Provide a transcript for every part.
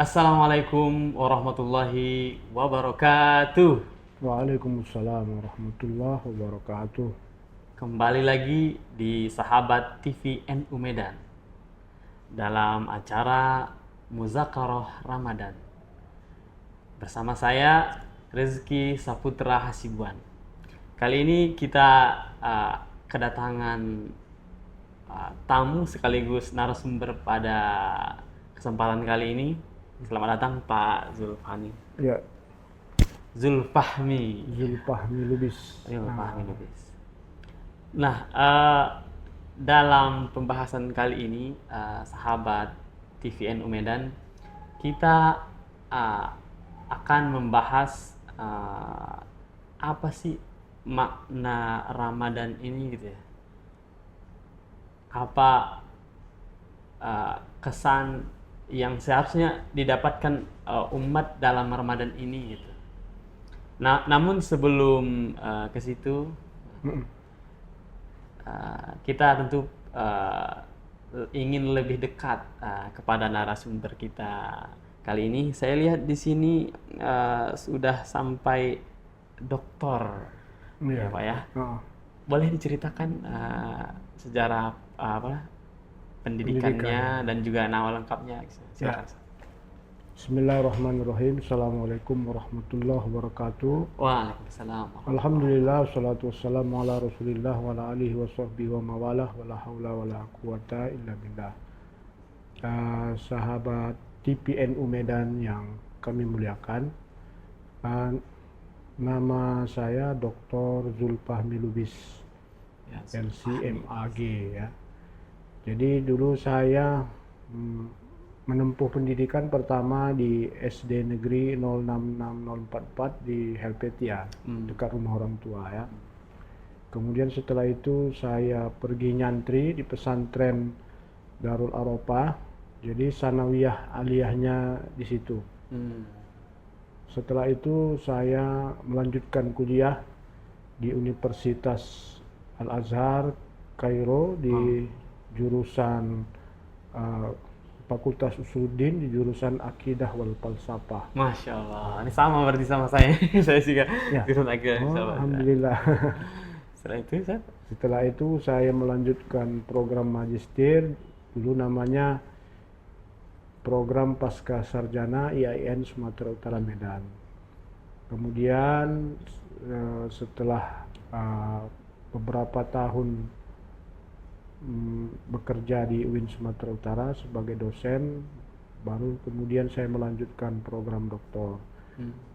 Assalamualaikum warahmatullahi wabarakatuh. Waalaikumsalam warahmatullahi wabarakatuh. Kembali lagi di Sahabat TV NU Medan dalam acara Muzakarah Ramadan. Bersama saya Rezeki Saputra Hasibuan. Kali ini kita kedatangan tamu sekaligus narasumber pada kesempatan kali ini. Selamat datang Pak Zulfahmi. Ya, Zulfahmi. Zulfahmi Lubis. Zulfahmi Lubis. Nah, dalam pembahasan kali ini, sahabat TVNU Medan, kita akan membahas apa sih makna Ramadan ini gitu ya. Apa kesan yang seharusnya didapatkan umat dalam Ramadan ini gitu. Nah, namun sebelum ke situ, kita tentu ingin lebih dekat kepada narasumber kita kali ini. Saya lihat di sini sudah sampai doktor, ya Pak ya. Boleh diceritakan sejarah pendidikannya dan juga nama lengkapnya? Silakan. Ya. Bismillahirrahmanirrahim. Assalamualaikum warahmatullahi wabarakatuh. Waalaikumsalam. Alhamdulillah, salatu wassalamu ala rasulillah wa ala alihi wa sahbihi wa mawalah wa la hawla wa la quwata illa billah. Sahabat TVNU Medan yang kami muliakan, nama saya Dr. Zulfahmi Lubis, Ya, LCMAG ya. Jadi dulu saya menempuh pendidikan pertama di SD Negeri 066044 di Helvetia, dekat rumah orang tua ya. Kemudian setelah itu saya pergi nyantri di pesantren Darul Arafah, jadi sanawiyah aliyahnya di situ. Setelah itu saya melanjutkan kuliah di Universitas Al-Azhar Kairo di jurusan Fakultas Usuluddin di jurusan Akidah wal Falsafah. Masya Allah, ini sama berarti sama saya. Saya juga Ya. jurusan Akidah. Alhamdulillah. Setelah itu saya melanjutkan program magister, dulu namanya Program Pasca Sarjana IAIN Sumatera Utara Medan. Kemudian setelah beberapa tahun bekerja di UIN Sumatera Utara sebagai dosen, baru kemudian saya melanjutkan program doktor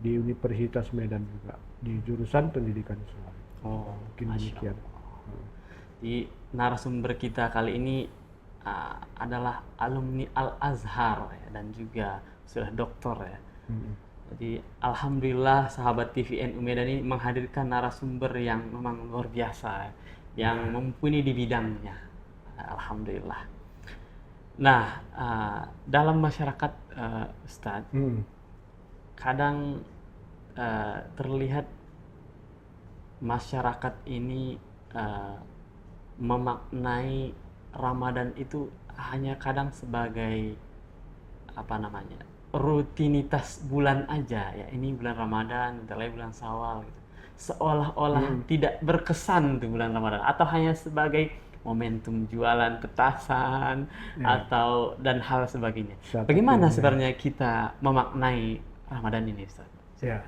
di Universitas Medan juga di jurusan pendidikan Islam. Mungkin demikian. Di narasumber kita kali ini adalah alumni Al-Azhar ya, dan juga sudah doktor ya. Jadi alhamdulillah sahabat TVNU Medan ini menghadirkan narasumber yang memang luar biasa ya, yang mumpuni di bidangnya. Alhamdulillah. Nah, dalam masyarakat Ustadz, kadang terlihat masyarakat ini memaknai Ramadan itu hanya kadang sebagai rutinitas bulan aja ya. Ini bulan Ramadan, bentar lagi bulan Syawal gitu. Seolah-olah tidak berkesan tuh bulan Ramadan, atau hanya sebagai momentum jualan petasan atau dan hal sebagainya. Bagaimana sebenarnya kita memaknai Ramadan ini, Ustaz? Ya.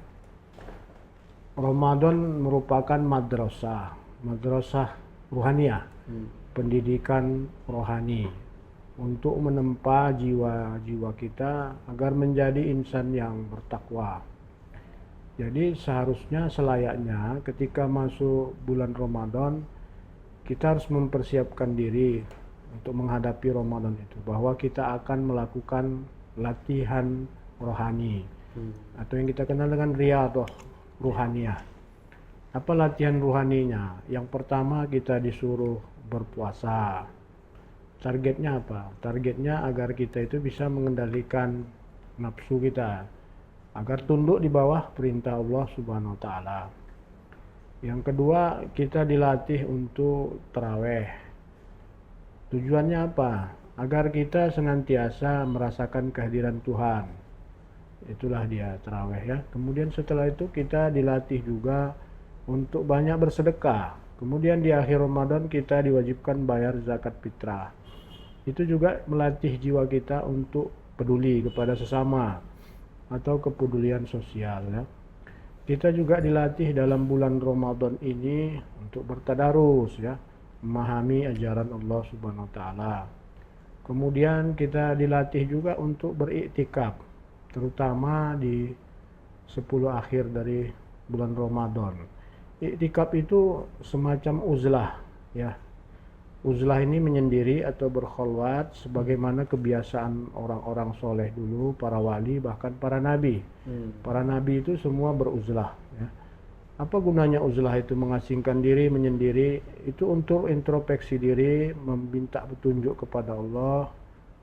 Ramadan merupakan madrasah ruhaniyah, pendidikan rohani untuk menempa jiwa-jiwa kita agar menjadi insan yang bertakwa. Jadi seharusnya selayaknya ketika masuk bulan Ramadan kita harus mempersiapkan diri untuk menghadapi Ramadan itu, bahwa kita akan melakukan latihan rohani atau yang kita kenal dengan riyadhah ruhaniyah. Apa latihan ruhaninya? Yang pertama kita disuruh berpuasa. Targetnya apa? Targetnya agar kita itu bisa mengendalikan nafsu kita, agar tunduk di bawah perintah Allah Subhanahu wa taala. Yang kedua, kita dilatih untuk taraweh. Tujuannya apa? Agar kita senantiasa merasakan kehadiran Tuhan. Itulah dia tarawih ya. Kemudian setelah itu kita dilatih juga untuk banyak bersedekah. Kemudian di akhir Ramadan kita diwajibkan bayar zakat fitrah. Itu juga melatih jiwa kita untuk peduli kepada sesama atau kepedulian sosial ya. Kita juga dilatih dalam bulan Ramadan ini untuk bertadarus ya, memahami ajaran Allah Subhanahu wa taala. Kemudian kita dilatih juga untuk beriktikaf, terutama di 10 akhir dari bulan Ramadan. Iktikaf itu semacam uzlah ya. Uzlah ini menyendiri atau berkholwat sebagaimana kebiasaan orang-orang soleh dulu, para wali bahkan para nabi. Para nabi itu semua beruzlah ya. Apa gunanya uzlah itu? Mengasingkan diri, menyendiri, itu untuk introspeksi diri, meminta petunjuk kepada Allah,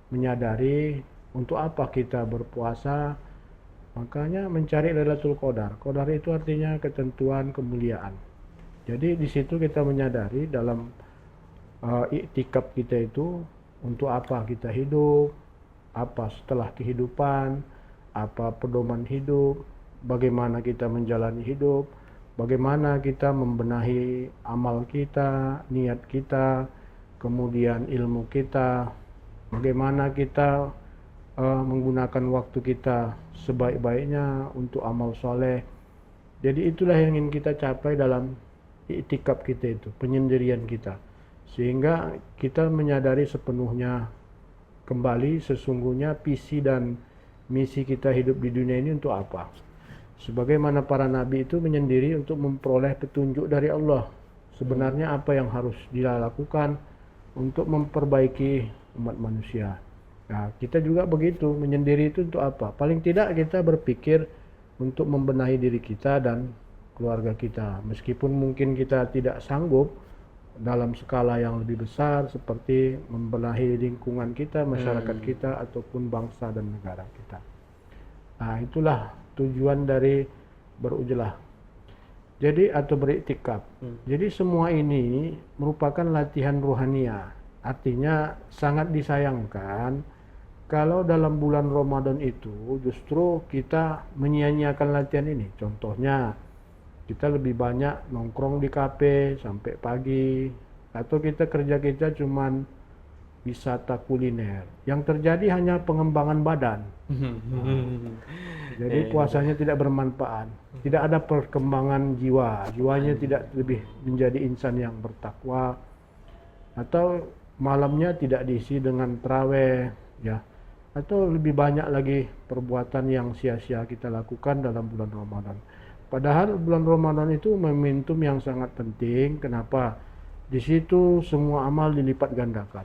menyadari untuk apa kita berpuasa. Makanya mencari Lailatul Qadar. Qadar itu artinya ketentuan, kemuliaan. Jadi di situ kita menyadari dalam iktikaf kita itu untuk apa kita hidup, apa setelah kehidupan, apa pedoman hidup, bagaimana kita menjalani hidup, bagaimana kita membenahi amal kita, niat kita, kemudian ilmu kita, bagaimana kita menggunakan waktu kita sebaik-baiknya untuk amal soleh. Jadi itulah yang ingin kita capai dalam iktikaf kita itu, penyendirian kita. Sehingga kita menyadari sepenuhnya kembali sesungguhnya visi dan misi kita hidup di dunia ini untuk apa. Sebagaimana para nabi itu menyendiri untuk memperoleh petunjuk dari Allah. Sebenarnya apa yang harus dilakukan untuk memperbaiki umat manusia. Nah, kita juga begitu, menyendiri itu untuk apa? Paling tidak kita berpikir untuk membenahi diri kita dan keluarga kita. Meskipun mungkin kita tidak sanggup dalam skala yang lebih besar seperti membenahi lingkungan kita, masyarakat kita, ataupun bangsa dan negara kita. Nah, itulah tujuan dari berujlah. Jadi atau beriktikaf. Jadi semua ini merupakan latihan ruhania. Artinya sangat disayangkan kalau dalam bulan Ramadan itu justru kita menyia-nyiakan latihan ini. Contohnya kita lebih banyak nongkrong di kafe sampai pagi, atau kita kerja cuman wisata kuliner. Yang terjadi hanya pengembangan badan. Jadi puasanya tidak bermanfaat. Tidak ada perkembangan jiwa. Jiwanya tidak lebih menjadi insan yang bertakwa. Atau malamnya tidak diisi dengan tarawih ya. Atau lebih banyak lagi perbuatan yang sia-sia kita lakukan dalam bulan Ramadan. Padahal bulan Ramadan itu momentum yang sangat penting. Kenapa? Di situ semua amal dilipat gandakan.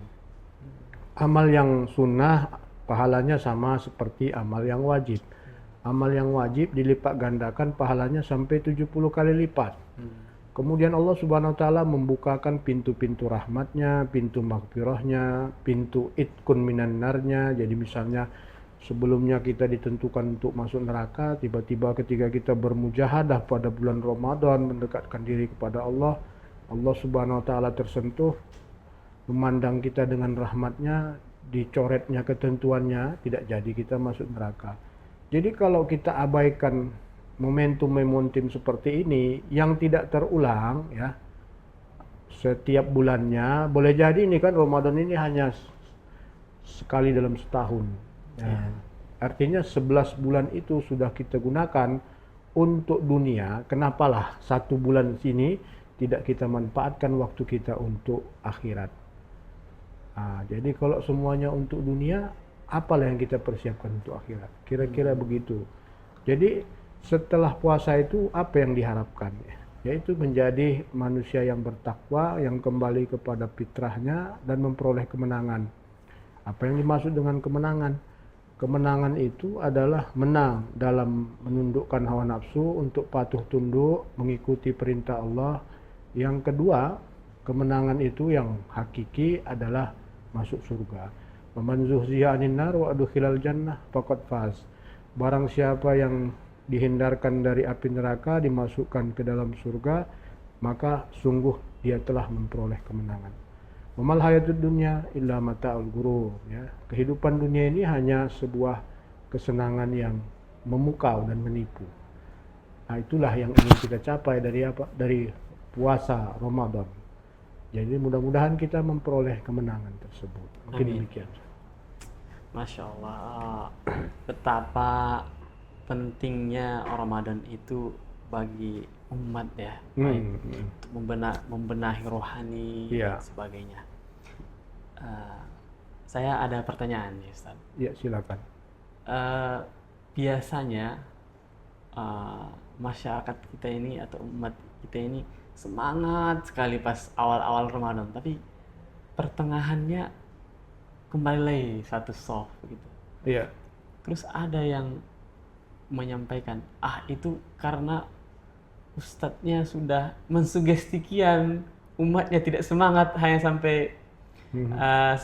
Amal yang sunnah pahalanya sama seperti amal yang wajib. Amal yang wajib dilipat gandakan pahalanya sampai 70 kali lipat. Kemudian Allah Subhanahu wa taala membukakan pintu-pintu rahmatnya, pintu maghfirahnya, pintu itkun minan narnya. Jadi misalnya sebelumnya kita ditentukan untuk masuk neraka, tiba-tiba ketika kita bermujahadah pada bulan Ramadan mendekatkan diri kepada Allah, Allah Subhanahu wa taala tersentuh, memandang kita dengan rahmatnya, dicoretnya ketentuannya, tidak jadi kita masuk neraka. Jadi kalau kita abaikan momentum seperti ini yang tidak terulang ya setiap bulannya, boleh jadi ini kan Ramadan ini hanya sekali dalam setahun ya. Artinya 11 bulan itu sudah kita gunakan untuk dunia, kenapalah 1 bulan sini tidak kita manfaatkan waktu kita untuk akhirat. Nah, jadi kalau semuanya untuk dunia, apalah yang kita persiapkan untuk akhirat? Kira-kira begitu. Jadi setelah puasa itu apa yang diharapkan? Yaitu menjadi manusia yang bertakwa, yang kembali kepada fitrahnya dan memperoleh kemenangan. Apa yang dimaksud dengan kemenangan? Kemenangan itu adalah menang dalam menundukkan hawa nafsu untuk patuh tunduk, mengikuti perintah Allah. Yang kedua, kemenangan itu yang hakiki adalah masuk surga. Waman zuhziha 'anil nar wa udkhilal jannah faqad faz. Barang siapa yang dihindarkan dari api neraka, dimasukkan ke dalam surga, maka sungguh dia telah memperoleh kemenangan. Wamal hayatud dunya illa mata'ul ghurur ya. Kehidupan dunia ini hanya sebuah kesenangan yang memukau dan menipu. Nah, itulah yang ingin kita capai dari apa? Dari puasa Ramadan. Jadi mudah-mudahan kita memperoleh kemenangan tersebut. Mungkin Amin. demikian. Masya Allah, betapa pentingnya Ramadan itu bagi umat ya, baik untuk membenahi rohani Iya. dan sebagainya. Saya ada pertanyaan nih, Ustaz. Ya, silakan. Biasanya masyarakat kita ini atau umat kita ini semangat sekali pas awal-awal Ramadan, tapi pertengahannya kembali lagi satu soft gitu. Iya. Terus ada yang menyampaikan, itu karena ustadznya sudah mensugestikan umatnya tidak semangat hanya sampai 10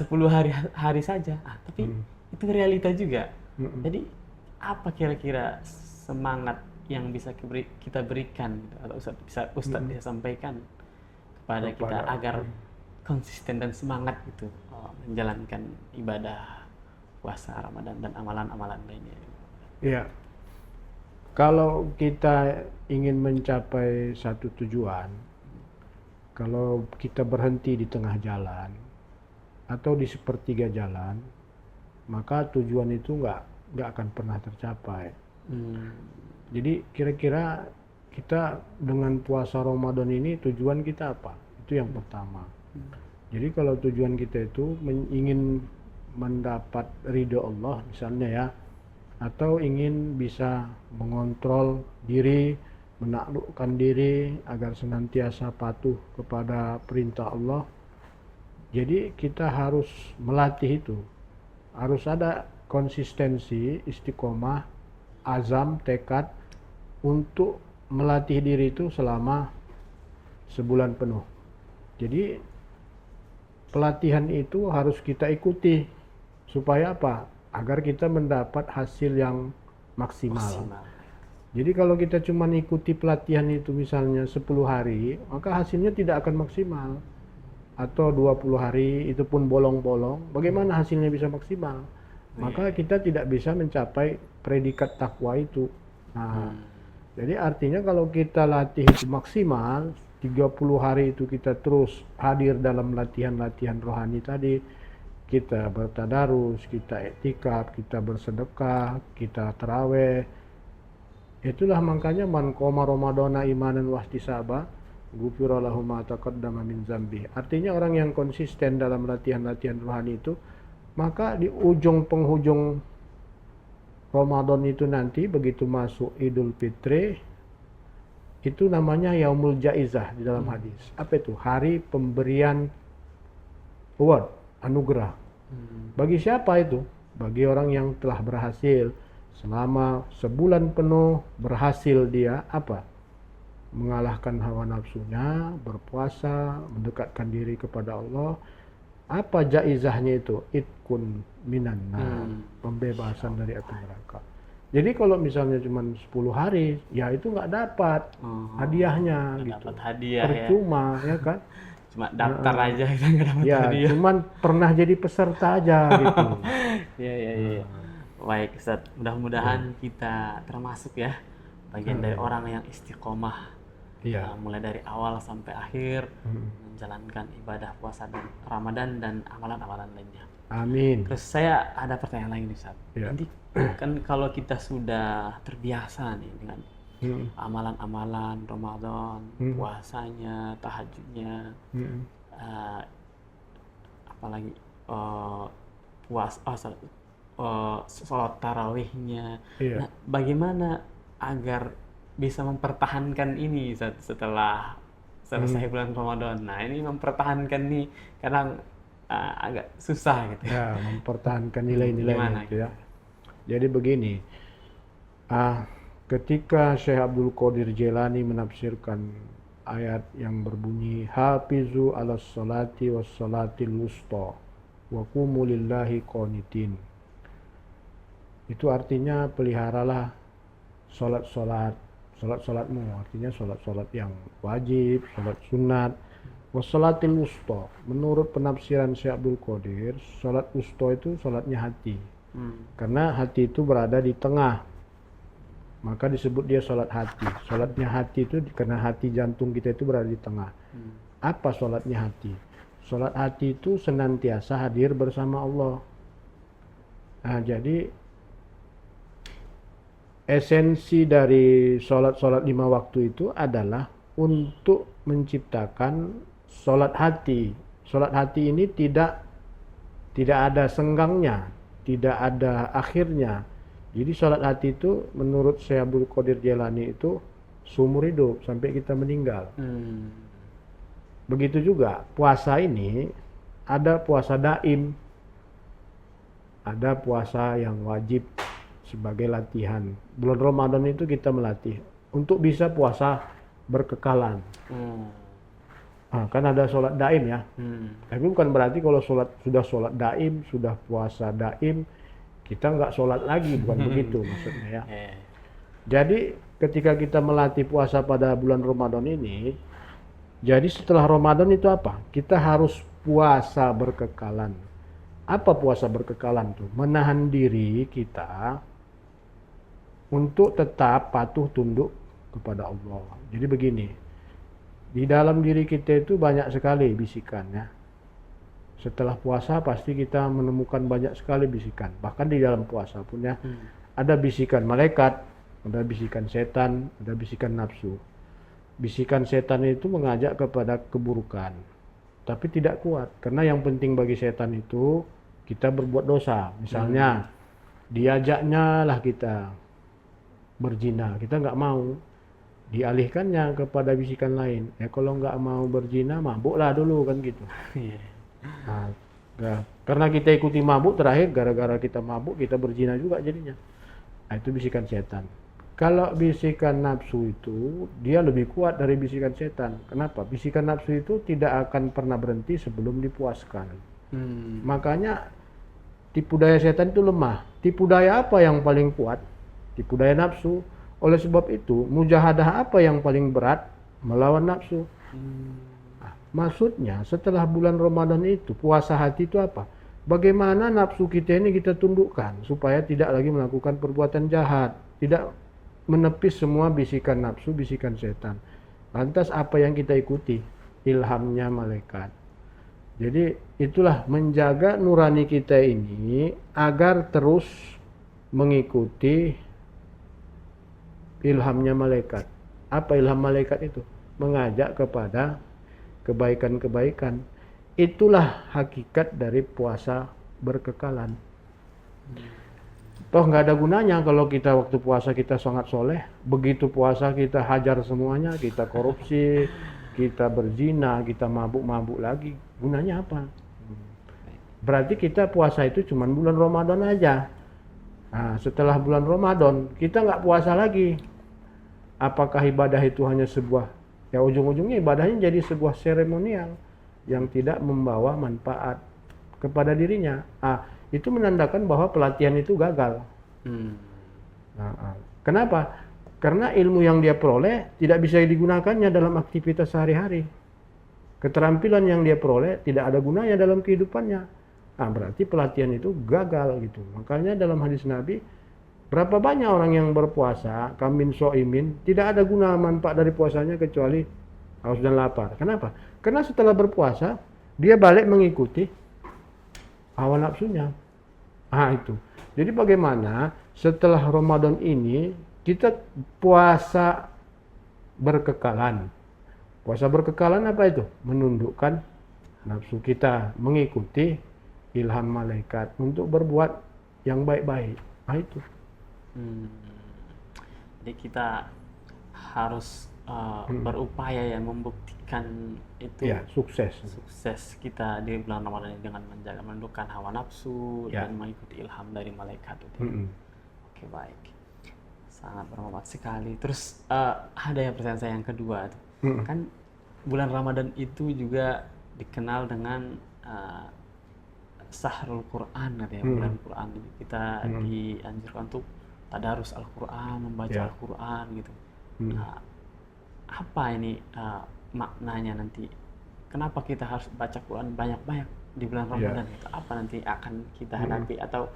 hari saja. Tapi itu realita juga. Jadi apa kira-kira semangat yang bisa kita berikan atau ustadz bisa sampaikan kepada kita agar konsisten dan semangat gitu menjalankan ibadah puasa Ramadan dan amalan-amalan lainnya. Iya. Kalau kita ingin mencapai satu tujuan, kalau kita berhenti di tengah jalan atau di sepertiga jalan, maka tujuan itu nggak akan pernah tercapai. Jadi kira-kira kita dengan puasa Ramadan ini tujuan kita apa? Itu yang pertama. Jadi kalau tujuan kita itu ingin mendapat ridho Allah misalnya ya, atau ingin bisa mengontrol diri, menaklukkan diri agar senantiasa patuh kepada perintah Allah. Jadi kita harus melatih itu. Harus ada konsistensi, istiqomah, azam, tekad untuk melatih diri itu selama sebulan penuh. Jadi pelatihan itu harus kita ikuti supaya apa? Agar kita mendapat hasil yang maksimal. Jadi kalau kita cuma ikuti pelatihan itu misalnya 10 hari, maka hasilnya tidak akan maksimal. Atau 20 hari itu pun bolong-bolong, bagaimana hasilnya bisa maksimal? Maka kita tidak bisa mencapai predikat takwa itu. Nah, jadi artinya kalau kita latih itu maksimal, 30 hari itu kita terus hadir dalam latihan-latihan rohani tadi, kita bertadarus, kita iktikaf, kita bersedekah, kita taraweh. Itulah makanya man qoma ramadhana imanan wahtisaba ghufira lahu ma taqaddama min dzambi. Artinya orang yang konsisten dalam latihan-latihan rohani itu, maka di ujung penghujung Ramadan itu nanti begitu masuk Idul Fitri, itu namanya Yaumul Jaizah di dalam hadis. Apa itu? Hari pemberian award, anugerah. Bagi siapa itu? Bagi orang yang telah berhasil selama sebulan penuh, berhasil dia apa? Mengalahkan hawa nafsunya, berpuasa, mendekatkan diri kepada Allah. Apa jaizahnya itu? Itkun minan nar, pembebasan dari api neraka. Jadi kalau misalnya cuma 10 hari, ya itu nggak dapat hadiahnya gitu. Dapat hadiah percuma ya kan? Cuma daftar aja kita nggak dapat ya, hadiah. Cuman pernah jadi peserta aja gitu. Iya. Baik Ustaz, mudah-mudahan kita termasuk ya bagian dari orang yang istiqomah. Mulai dari awal sampai akhir menjalankan ibadah puasa dan Ramadan dan amalan-amalan lainnya. Amin. Terus saya ada pertanyaan lain nih Ustaz. Nanti kan kalau kita sudah terbiasa nih dengan amalan-amalan Ramadan, puasanya, tahajudnya, apalagi sholat tarawihnya. Nah, bagaimana agar bisa mempertahankan ini setelah selesai bulan Ramadan? Nah, ini mempertahankan nih kadang agak susah gitu. Ya, mempertahankan nilai-nilai gitu ya. Jadi begini, ketika Syekh Abdul Qadir Jailani menafsirkan ayat yang berbunyi hafizu 'alas sholati was sholatil wusta wa qumu lillahi qanitin. Itu artinya peliharalah salat-salatmu, artinya salat-salat yang wajib, salat sunat, was sholatil wusta. Menurut penafsiran Syekh Abdul Qadir, salat wusta itu salatnya hati. Karena hati itu berada di tengah maka disebut dia sholat hati. Sholatnya hati itu karena hati jantung kita itu berada di tengah. Apa sholatnya hati? Sholat hati itu senantiasa hadir bersama Allah. Nah, jadi esensi dari sholat 5 waktu itu adalah untuk menciptakan sholat hati. Sholat hati ini tidak ada senggangnya, tidak ada akhirnya. Jadi sholat hati itu menurut Syekh Abdul Qadir Jailani itu seumur hidup sampai kita meninggal. Begitu juga puasa ini, ada puasa daim, ada puasa yang wajib sebagai latihan. Bulan Ramadan itu kita melatih untuk bisa puasa berkekalan. Kan ada sholat daim ya. Tapi bukan berarti kalau sudah sholat daim, sudah puasa daim, kita nggak sholat lagi, bukan begitu maksudnya ya. Jadi ketika kita melatih puasa pada bulan Ramadan ini, jadi setelah Ramadan itu apa? Kita harus puasa berkekalan. Apa puasa berkekalan tuh? Menahan diri kita untuk tetap patuh tunduk kepada Allah. Jadi begini, di dalam diri kita itu banyak sekali bisikan ya. Setelah puasa pasti kita menemukan banyak sekali bisikan. Bahkan di dalam puasa pun ya, ada bisikan malaikat, ada bisikan setan, ada bisikan nafsu. Bisikan setan itu mengajak kepada keburukan, tapi tidak kuat. Karena yang penting bagi setan itu kita berbuat dosa. Misalnya diajaknya lah kita berzina, kita nggak mau. Dialihkannya kepada bisikan lain. Kalau nggak mau berzina, mabuklah dulu kan gitu. Nah, karena kita ikuti mabuk, terakhir gara-gara kita mabuk kita berzina juga jadinya. Nah, itu bisikan setan. Kalau bisikan nafsu itu dia lebih kuat dari bisikan setan. Kenapa? Bisikan nafsu itu tidak akan pernah berhenti sebelum dipuaskan. Makanya tipu daya setan itu lemah. Tipu daya apa yang paling kuat? Tipu daya nafsu. Oleh sebab itu, mujahadah apa yang paling berat? Melawan nafsu. Maksudnya setelah bulan Ramadan itu, puasa hati itu apa? Bagaimana nafsu kita ini kita tundukkan supaya tidak lagi melakukan perbuatan jahat, tidak menepis semua bisikan nafsu, bisikan setan. Lantas apa yang kita ikuti? Ilhamnya malaikat. Jadi itulah menjaga nurani kita ini agar terus mengikuti ilhamnya malaikat. Apa ilham malaikat itu? Mengajak kepada kebaikan-kebaikan. Itulah hakikat dari puasa berkekalan. Toh nggak ada gunanya kalau kita waktu puasa kita sangat soleh, begitu puasa kita hajar semuanya, kita korupsi, kita berzina, kita mabuk-mabuk lagi. Gunanya apa? Berarti kita puasa itu cuma bulan Ramadan aja. Nah, setelah bulan Ramadan kita nggak puasa lagi. Apakah ibadah itu hanya sebuah, ya ujung-ujungnya ibadahnya jadi sebuah seremonial yang tidak membawa manfaat kepada dirinya. Itu menandakan bahwa pelatihan itu gagal. Kenapa? Karena ilmu yang dia peroleh tidak bisa digunakannya dalam aktivitas sehari-hari. Keterampilan yang dia peroleh tidak ada gunanya dalam kehidupannya. Berarti pelatihan itu gagal gitu. Makanya dalam hadis Nabi, berapa banyak orang yang berpuasa, kamin so'imin, tidak ada guna manfaat dari puasanya kecuali haus dan lapar. Kenapa? Karena setelah berpuasa, dia balik mengikuti hawa nafsunya. Itu. Jadi bagaimana setelah Ramadan ini, kita puasa berkekalan. Puasa berkekalan apa itu? Menundukkan nafsu kita, mengikuti ilham malaikat untuk berbuat yang baik-baik. Itu. Jadi kita harus berupaya ya membuktikan itu ya, sukses kita di bulan Ramadan ini dengan menundukkan hawa nafsu dan mengikuti ilham dari malaikat itu. Oke, baik, sangat bermanfaat sekali. Terus ada yang pertanyaan saya yang kedua tuh. Kan bulan Ramadan itu juga dikenal dengan Sahrul Quran katanya, bulan Quran. Kita dianjurkan untuk tadarus Al-Quran, membaca Al-Quran gitu. Apa ini maknanya nanti? Kenapa kita harus baca Quran banyak-banyak di bulan Ramadan? Itu apa nanti akan kita hadapi atau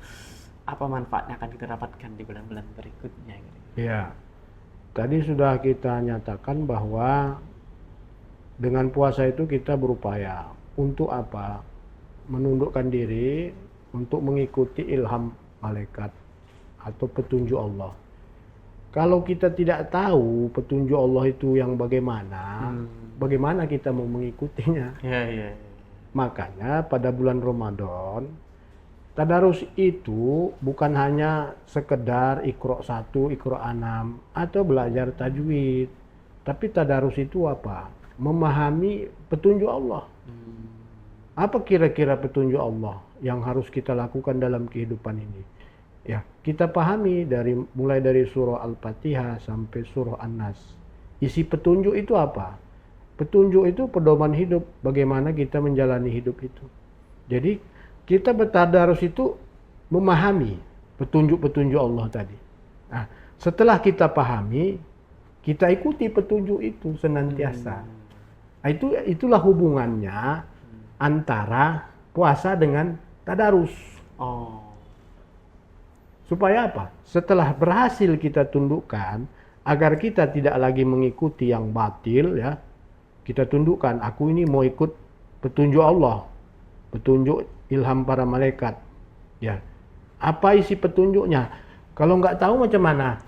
apa manfaatnya akan kita dapatkan di bulan-bulan berikutnya gitu. Ya, tadi sudah kita nyatakan bahwa dengan puasa itu kita berupaya untuk apa? Menundukkan diri untuk mengikuti ilham malaikat atau petunjuk Allah. Kalau kita tidak tahu petunjuk Allah itu yang bagaimana, bagaimana kita mau mengikutinya? Iya. Makanya pada bulan Ramadan, tadarus itu bukan hanya sekedar Iqra 1, Iqra 6 atau belajar tajwid. Tapi tadarus itu apa? Memahami petunjuk Allah. Apa kira-kira petunjuk Allah yang harus kita lakukan dalam kehidupan ini? Ya, kita pahami mulai dari surah Al-Fatihah sampai surah An-Nas. Isi petunjuk itu apa? Petunjuk itu pedoman hidup, bagaimana kita menjalani hidup itu. Jadi, kita bertadarus itu memahami petunjuk-petunjuk Allah tadi. Nah, setelah kita pahami, kita ikuti petunjuk itu senantiasa. Nah, itulah hubungannya antara puasa dengan tadarus. Oh. Supaya apa? Setelah berhasil kita tundukkan, agar kita tidak lagi mengikuti yang batil, ya, kita tundukkan, aku ini mau ikut petunjuk Allah, petunjuk ilham para malaikat. Ya, apa isi petunjuknya? Kalau nggak tahu macam mana?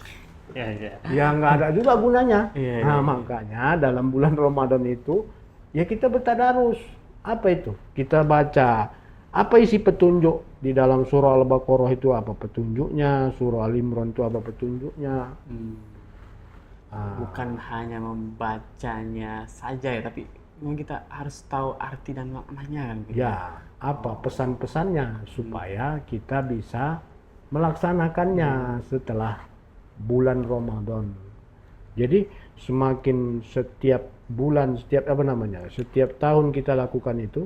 Ya nggak ada juga gunanya. Nah, makanya dalam bulan Ramadan itu, ya kita bertadarus. Apa itu? Kita baca. Apa isi petunjuk di dalam surah Al-Baqarah itu, apa petunjuknya? Surah Al-Imran itu apa petunjuknya? Bukan hanya membacanya saja ya, tapi memang kita harus tahu arti dan maknanya kan. Ya, apa pesan-pesannya supaya kita bisa melaksanakannya setelah bulan Ramadan. Jadi semakin setiap bulan, setiap tahun kita lakukan itu,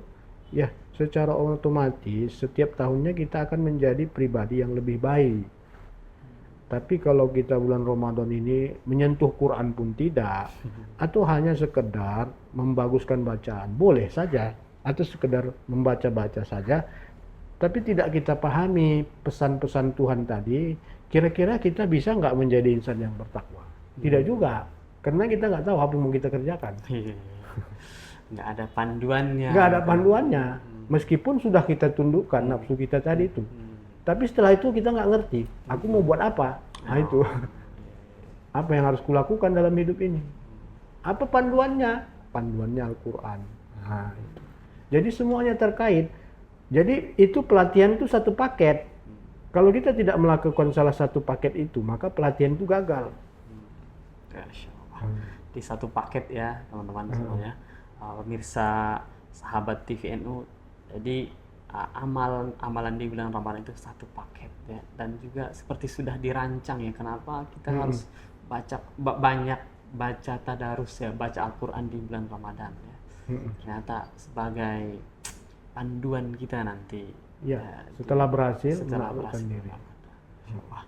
ya secara otomatis setiap tahunnya kita akan menjadi pribadi yang lebih baik. Tapi kalau kita bulan Ramadan ini menyentuh Quran pun tidak, atau hanya sekedar membaguskan bacaan, boleh saja, atau sekedar membaca-baca saja, tapi tidak kita pahami pesan-pesan Tuhan tadi, kira-kira kita bisa nggak menjadi insan yang bertakwa? Tidak juga, karena kita nggak tahu apa yang mau kita kerjakan. Nggak ada panduannya. Nggak ada panduannya, meskipun sudah kita tundukkan nafsu kita tadi itu. Tapi setelah itu kita nggak ngerti, aku mau buat apa? Nah itu, apa yang harus kulakukan dalam hidup ini? Apa panduannya? Panduannya Al-Quran. Nah, itu. Jadi semuanya terkait. Jadi itu pelatihan itu satu paket. Kalau kita tidak melakukan salah satu paket itu, maka pelatihan itu gagal. Di satu paket ya teman-teman semuanya, pemirsa sahabat TVNU. Jadi amalan di bulan Ramadan itu satu paket ya, dan juga seperti sudah dirancang ya, kenapa kita harus banyak baca tadarus ya, baca Al-Quran di bulan Ramadan ya. Ternyata sebagai panduan kita nanti ya, setelah berhasil diri. Wah,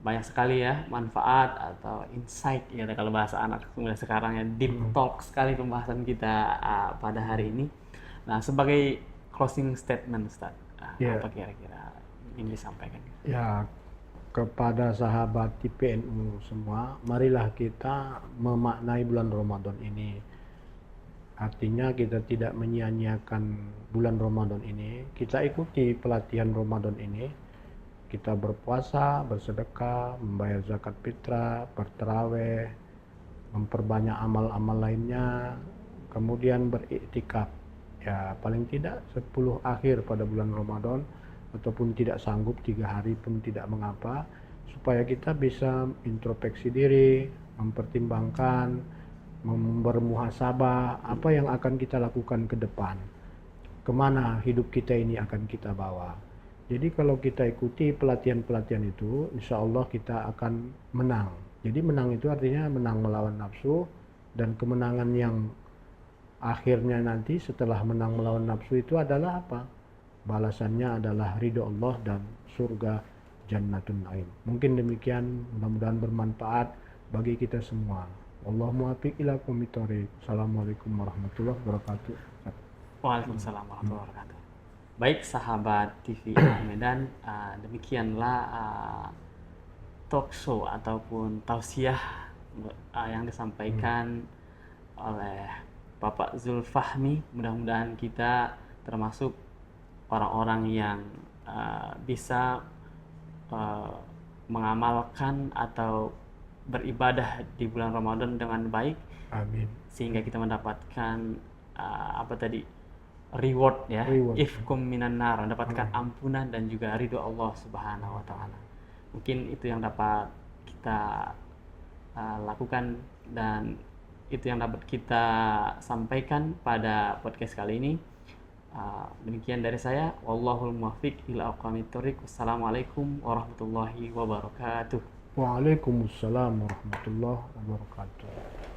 banyak sekali ya manfaat atau insight ya kalau bahasa anak muda sekarang ya, deep talk sekali pembahasan kita pada hari ini. Nah, sebagai closing statement, Ustaz, apa kira-kira ingin disampaikan? Ya, kepada sahabat TPNU semua, marilah kita memaknai bulan Ramadan ini. Artinya kita tidak menyia-nyiakan bulan Ramadan ini, kita ikuti pelatihan Ramadan ini. Kita berpuasa, bersedekah, membayar zakat fitrah, bertarawih, memperbanyak amal-amal lainnya, kemudian beriktikaf. Ya, paling tidak 10 akhir pada bulan Ramadan, ataupun tidak sanggup 3 hari pun tidak mengapa, supaya kita bisa introspeksi diri, mempertimbangkan, bermuhasabah apa yang akan kita lakukan ke depan, kemana hidup kita ini akan kita bawa. Jadi kalau kita ikuti pelatihan-pelatihan itu, insya Allah kita akan menang. Jadi menang itu artinya menang melawan nafsu, dan kemenangan yang akhirnya nanti setelah menang melawan nafsu itu adalah apa? Balasannya adalah ridho Allah dan surga Jannatun Naim. Mungkin demikian, mudah-mudahan bermanfaat bagi kita semua. Wallahu muwaffiq ila aqwamit thoriq. Assalamualaikum warahmatullahi wabarakatuh. Waalaikumsalam warahmatullahi wabarakatuh. Baik sahabat TV Al Medan, demikianlah talk show ataupun tausiah yang disampaikan oleh Bapak Zulfahmi. Mudah-mudahan kita termasuk orang-orang yang bisa mengamalkan atau beribadah di bulan Ramadan dengan baik. Amin. Sehingga kita mendapatkan reward ya, ifkum minan nar, mendapatkan ampunan dan juga ridho Allah Subhanahu wa taala. Mungkin itu yang dapat kita lakukan dan itu yang dapat kita sampaikan pada podcast kali ini. Demikian dari saya, wallahul muwaffiq ila aqwamit thoriq. Wassalamualaikum warahmatullahi wabarakatuh. Waalaikumsalam warahmatullahi wabarakatuh.